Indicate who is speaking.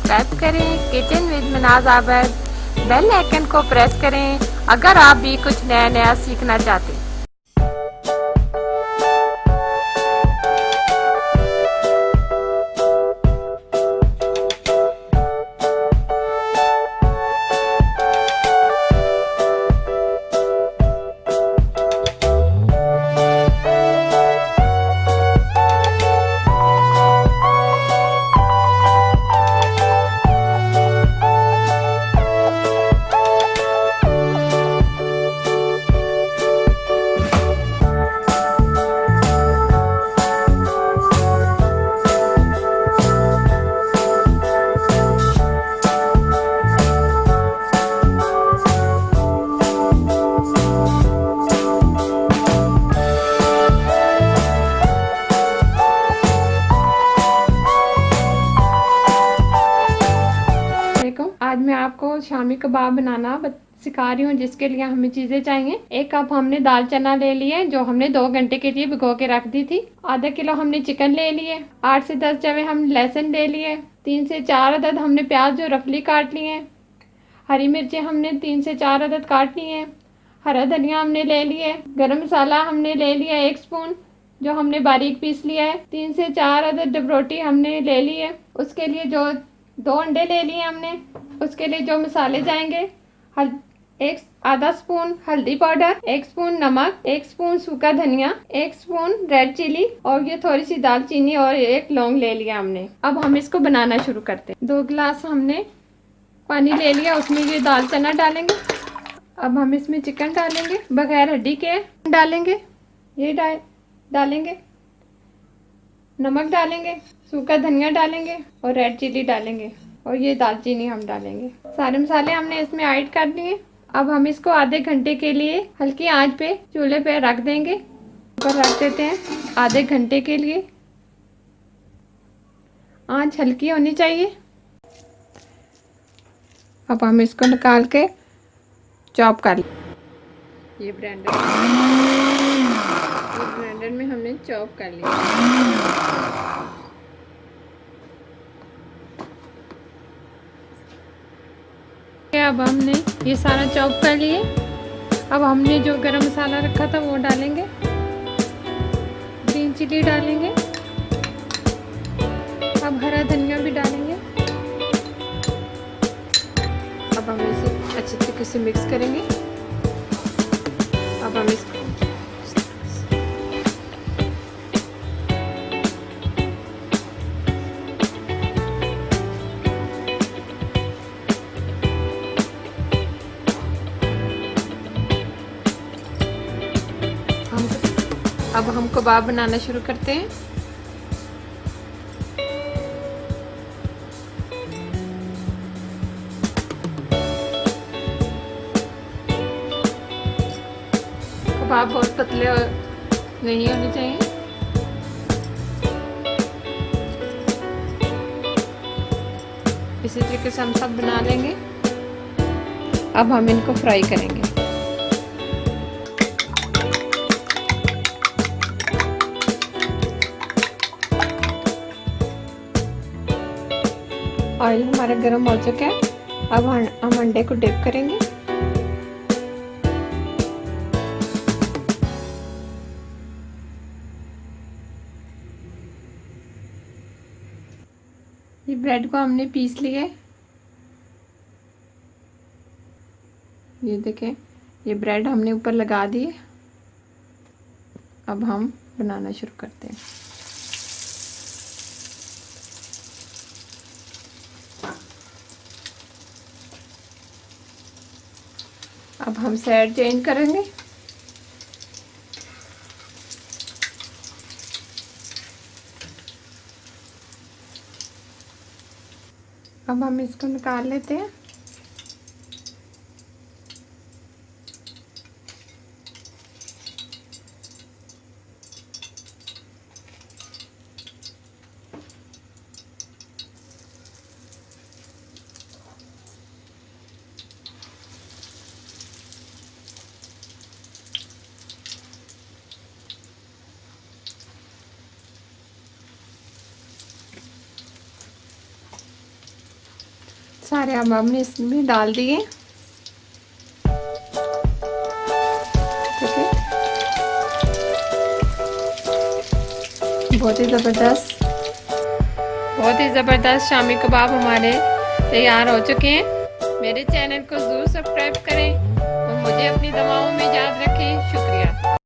Speaker 1: Subscribe करें kitchen with मनाज Abad, bell icon को press करें अगर आप भी कुछ नया नया सीखना चाहते हैं। आज मैं आपको शामी कबाब बनाना सिखा रही हूँ, जिसके लिए हमें चीज़ें चाहिए। 1 कप हमने दाल चना ले लिए जो हमने 2 घंटे के लिए भिगो के रख दी थी। आधा किलो हमने चिकन ले लिए। 8 से 10 जवे हम लहसुन ले लिए। 3 से 4 अदद हमने प्याज जो रफली काट लिए। हरी मिर्चें हमने 3 से 4 अदद काट ली हैं। हरा धनिया हमने ले लिए। गरम मसाला हमने ले लिया 1 स्पून जो हमने बारीक पीस लिया है। 3 से 4 अदद डबरोटी हमने ले ली है। उसके लिए जो 2 अंडे ले लिए हमने। उसके लिए जो मसाले जाएंगे, आधा स्पून हल्दी पाउडर, 1 स्पून नमक, 1 स्पून सूखा धनिया, 1 स्पून रेड चिली और ये थोड़ी सी दालचीनी और 1 लौंग ले लिया हमने। अब हम इसको बनाना शुरू करते हैं। 2 गिलास हमने पानी ले लिया, उसमें ये दाल चना डालेंगे। अब हम इसमें चिकन डालेंगे, बगैर हड्डी के डालेंगे। ये डालेंगे, नमक डालेंगे, सूखा धनिया डालेंगे और रेड चिली डालेंगे और ये दालचीनी हम डालेंगे। सारे मसाले हमने इसमें ऐड कर दिए। अब हम इसको आधे घंटे के लिए हल्की आंच पे चूल्हे पे रख देंगे। ऊपर रख देते हैं आधे घंटे के लिए। आंच हल्की होनी चाहिए। अब हम इसको निकाल के चॉप कर लें। ये ब्लेंडर में हमने चॉप कर लिया। अब हमने ये सारा चॉप कर लिए। अब हमने जो गरम मसाला रखा था वो डालेंगे। ग्रीन चिली डालेंगे। अब हरा धनिया भी डालेंगे। अब हम इसे अच्छे तरीके से मिक्स करेंगे। अब हम इसको अब हम कबाब बनाना शुरू करते हैं। कबाब बहुत पतले नहीं होने चाहिए। इसी तरीके से हम सब बना लेंगे। अब हम इनको फ्राई करेंगे। ऑयल हमारा गर्म हो चुका है। अब हम अंडे को डिप करेंगे। ये ब्रेड को हमने पीस लिया है। ये देखें, ये ब्रेड हमने ऊपर लगा दिए। अब हम बनाना शुरू करते हैं। अब हम साइड चेंज करेंगे। अब हम इसको निकाल लेते हैं। सारे अब हमने इसमें डाल दिए। ठीक है, बहुत ही ज़बरदस्त शामी कबाब हमारे तैयार हो चुके हैं। मेरे चैनल को ज़रूर सब्सक्राइब करें और मुझे अपनी दुआओं में याद रखें। शुक्रिया।